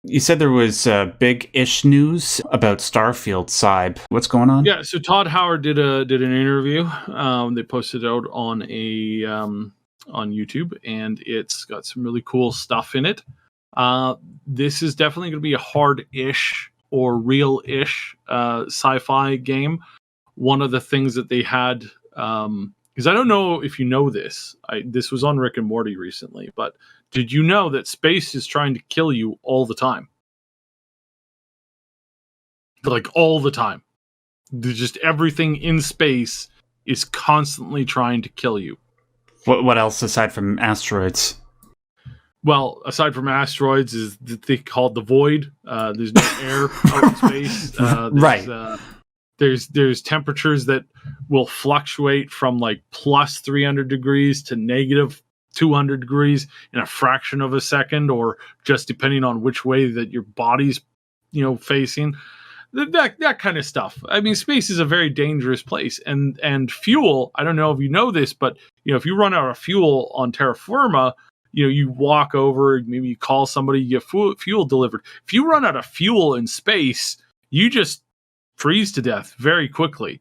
You said there was big-ish news about Starfield, Syb. What's going on? Yeah, so Todd Howard did an interview. They posted it out on on YouTube, and it's got some really cool stuff in it. This is definitely going to be a hard-ish or real-ish sci-fi game. One of the things that they had, because I don't know if you know this, this was on Rick and Morty recently, but did you know that space is trying to kill you all the time? Like all the time. Just everything in space is constantly trying to kill you. What else aside from asteroids? Well, aside from asteroids, is the thing called the void. There's no air out in space. Right. There's temperatures that will fluctuate from like plus 300 degrees to negative 200 degrees in a fraction of a second, or just depending on which way that your body's, facing. That kind of stuff. I mean, space is a very dangerous place, and fuel. I don't know if you know this, but if you run out of fuel on terra firma, you walk over, maybe you call somebody, you get fuel delivered. If you run out of fuel in space, you just freeze to death very quickly.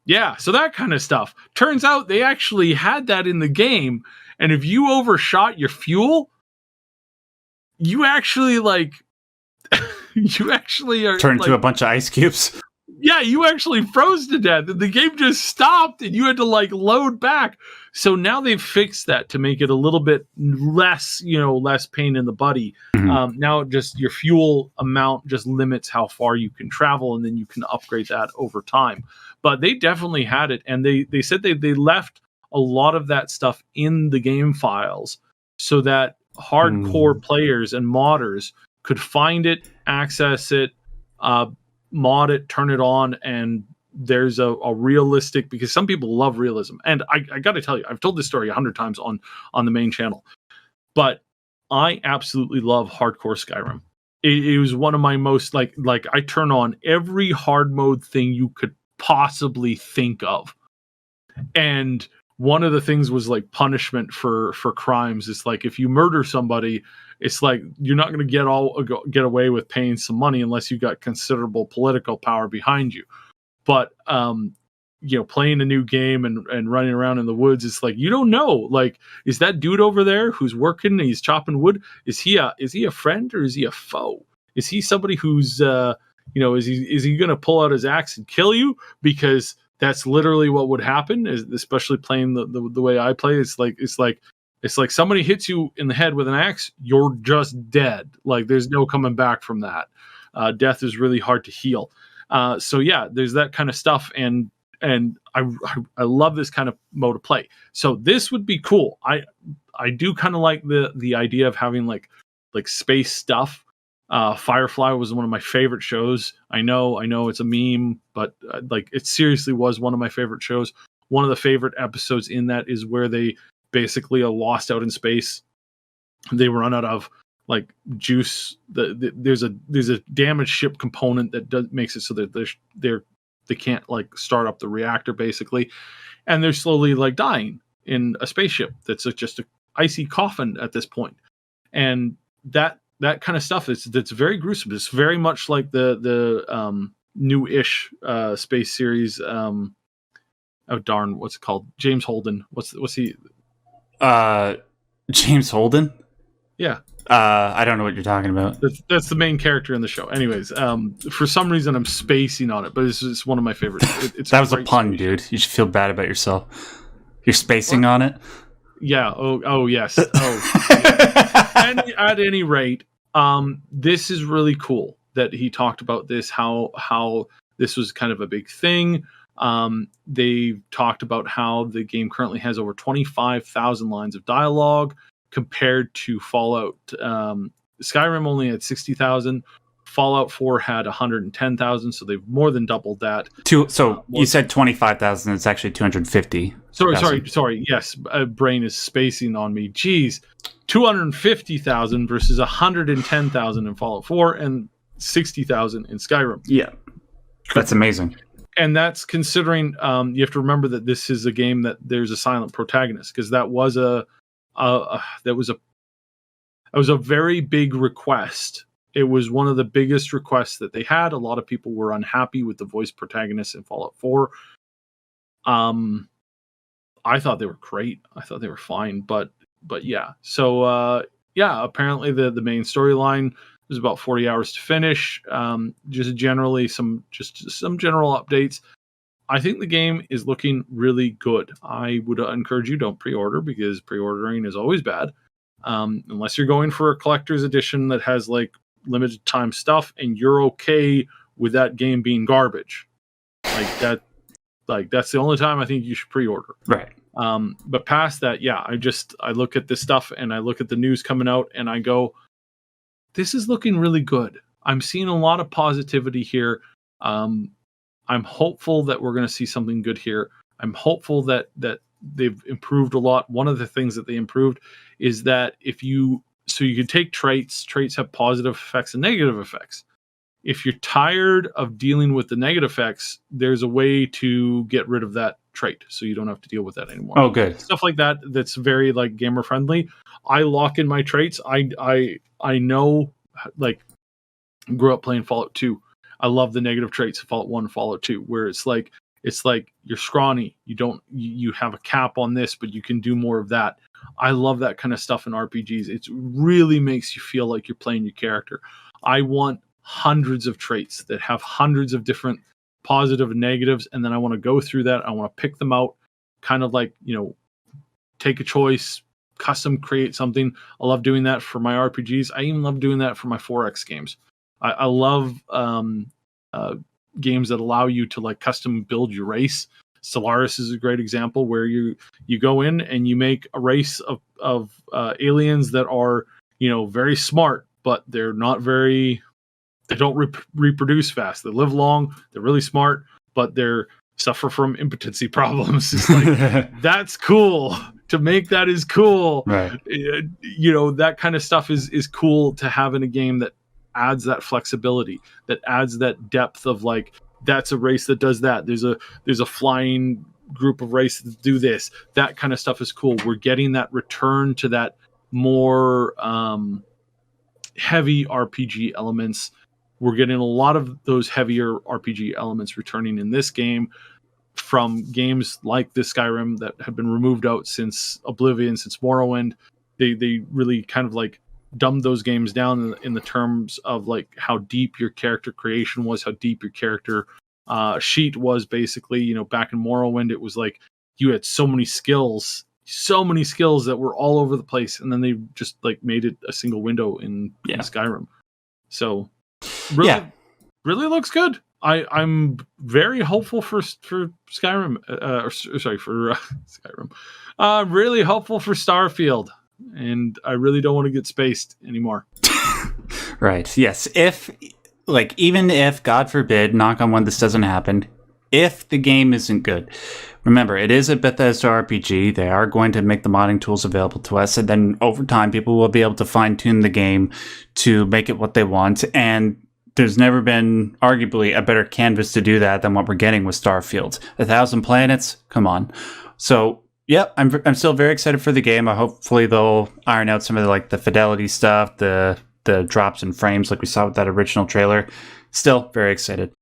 Yeah, so that kind of stuff. Turns out they actually had that in the game, and if you overshot your fuel, you actually you actually are turned to a bunch of ice cubes. Yeah, you actually froze to death. The game just stopped and you had to load back. So now they've fixed that to make it a little bit less, less pain in the buddy. Mm-hmm. Now just your fuel amount just limits how far you can travel, and then you can upgrade that over time. But they definitely had it, and they said they left a lot of that stuff in the game files so that hardcore players and modders could find it, access it, mod it, turn it on, and there's a realistic, because some people love realism. And I got to tell you, I've told this story 100 times on the main channel, but I absolutely love hardcore Skyrim. It was one of my most, like I turn on every hard mode thing you could possibly think of. And one of the things was punishment for crimes. It's if you murder somebody, it's you're not going to get away with paying some money unless you got considerable political power behind you. But playing a new game and running around in the woods, it's you don't know. Is that dude over there who's working and he's chopping wood? Is he a friend or is he a foe? Is he somebody who's is he going to pull out his axe and kill you? Because that's literally what would happen, especially playing the way I play. It's like somebody hits you in the head with an axe, you're just dead. There's no coming back from that. Death is really hard to heal. So yeah, there's that kind of stuff, and I love this kind of mode of play. So this would be cool. I do kind of like the idea of having like space stuff. Firefly was one of my favorite shows. I know it's a meme, but it seriously was one of my favorite shows. One of the favorite episodes in that is where they basically are lost out in space. They run out of juice. There's a damaged ship component that makes it so that they can't start up the reactor basically, and they're slowly dying in a spaceship that's just an icy coffin at this point. And that kind of stuff that's very gruesome. It's very much like the new-ish space series. Oh darn, what's it called? James Holden. What's he? James Holden? Yeah. I don't know what you're talking about. That's the main character in the show. Anyways, for some reason I'm spacing on it, but it's one of my favorites. That was a pun, dude. You should feel bad about yourself. You're spacing on it? Yeah. Oh yes. Oh. Yeah. At any rate, this is really cool that he talked about this, how this was kind of a big thing. They talked about how the game currently has over 25,000 lines of dialogue compared to Fallout. Skyrim only had 60,000. Fallout 4 had 110,000, so they've more than doubled that. So you said 25,000, it's actually 250. Sorry. Yes, brain is spacing on me. Jeez. 250,000 versus 110,000 in Fallout 4 and 60,000 in Skyrim. Yeah. That's amazing. And that's considering you have to remember that this is a game that there's a silent protagonist, because that was It was a very big request. It was one of the biggest requests that they had. A lot of people were unhappy with the voice protagonists in Fallout 4. I thought they were great. I thought they were fine, but yeah. So yeah, apparently the main storyline was about 40 hours to finish. Just generally some general updates. I think the game is looking really good. I would encourage you, don't pre-order, because pre-ordering is always bad. Unless you're going for a collector's edition that has like limited time stuff and you're okay with that game being garbage. That's the only time I think you should pre-order. Right. But past that, yeah, I look at this stuff and I look at the news coming out and I go, this is looking really good. I'm seeing a lot of positivity here. I'm hopeful that we're going to see something good here. I'm hopeful that they've improved a lot. One of the things that they improved is that you can take traits have positive effects and negative effects. If you're tired of dealing with the negative effects, there's a way to get rid of that trait so you don't have to deal with that anymore. Oh, good. Stuff like that that's very like gamer friendly. I lock in my traits. I know, like, grew up playing Fallout 2. I love the negative traits of Fallout 1 and Fallout 2, where it's like you're scrawny. You have a cap on this, but you can do more of that. I love that kind of stuff in RPGs. It really makes you feel like you're playing your character. I want hundreds of traits that have hundreds of different positive and negatives, and then I want to go through that. I want to pick them out, kind of like, take a choice, custom create something. I love doing that for my RPGs. I even love doing that for my 4X games. I love games that allow you to like custom build your race. Stellaris is a great example where you go in and you make a race of aliens that are very smart, but they're not very. They don't reproduce fast. They live long. They're really smart, but they're suffer from impotency problems. It's like, that's cool. To make that is cool. Right. That kind of stuff is cool to have in a game that adds that flexibility, that adds that depth of like, that's a race that does that. There's a flying group of races that do this. That kind of stuff is cool. We're getting that return to that more heavy RPG elements. We're getting a lot of those heavier RPG elements returning in this game from games like this Skyrim that have been removed out since Oblivion, since Morrowind. They really kind of like dumbed those games down in the terms of like how deep your character creation was, how deep your character sheet was. Basically, back in Morrowind, it was like you had so many skills that were all over the place, and then they just like made it a single window in Skyrim. So really looks good. I'm very hopeful for Skyrim. For Skyrim. I'm really hopeful for Starfield, and I really don't want to get spaced anymore. Right. Yes. Even if, God forbid, knock on wood, this doesn't happen, if the game isn't good, remember, it is a Bethesda RPG. They are going to make the modding tools available to us, and then over time, people will be able to fine-tune the game to make it what they want, and there's never been, arguably, a better canvas to do that than what we're getting with Starfield. 1,000 planets? Come on. So, yep, I'm still very excited for the game. Hopefully they'll iron out some of the fidelity stuff, the drops in frames like we saw with that original trailer. Still very excited.